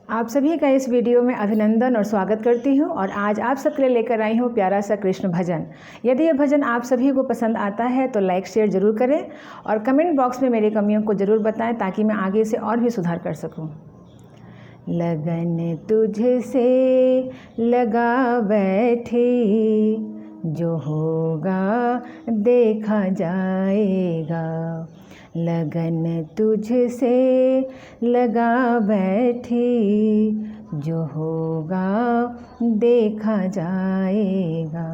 आप सभी का इस वीडियो में अभिनंदन और स्वागत करती हूँ और आज आप सबके लिए लेकर आई हूँ प्यारा सा कृष्ण भजन। यदि यह भजन आप सभी को पसंद आता है तो लाइक शेयर ज़रूर करें और कमेंट बॉक्स में मेरी कमियों को ज़रूर बताएं ताकि मैं आगे से और भी सुधार कर सकूँ। लगन तुझसे लगा बैठी, जो होगा देखा जाएगा। लगन तुझसे लगा बैठी, जो होगा देखा जाएगा।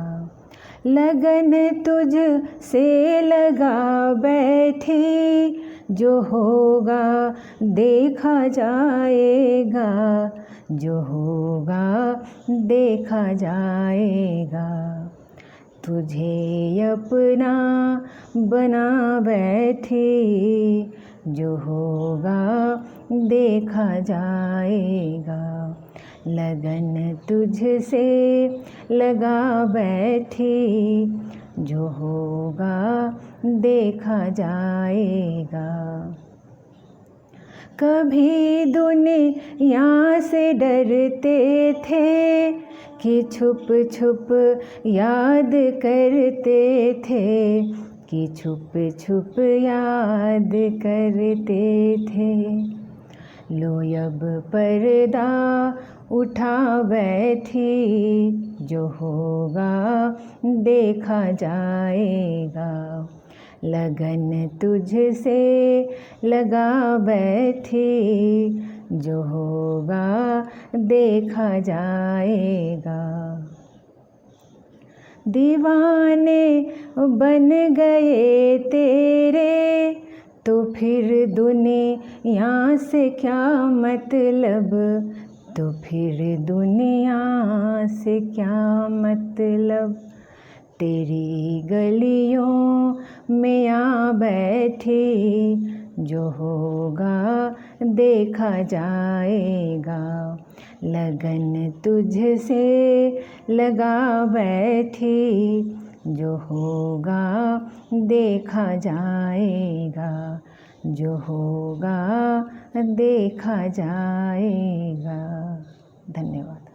लगन तुझसे लगा बैठी, जो होगा देखा जाएगा। जो होगा देखा जाएगा। तुझे अपना बना बैठी, जो होगा देखा जाएगा। लगन तुझसे लगा बैठी, जो होगा देखा जाएगा। कभी दुनिया से डरते थे कि छुप छुप याद करते थे, कि छुप छुप याद करते थे। लो अब पर्दा उठा बैठी, जो होगा देखा जाएगा। लगन तुझसे लगा बैठी, जो होगा देखा जाएगा। दीवाने बन गए तेरे, तो फिर दुनिया से क्या मतलब। तो फिर दुनिया से क्या मतलब। तेरी गलियों में आ बैठी, जो होगा देखा जाएगा। लगन तुझसे लगा बैठी, जो होगा देखा जाएगा। जो होगा देखा जाएगा। धन्यवाद।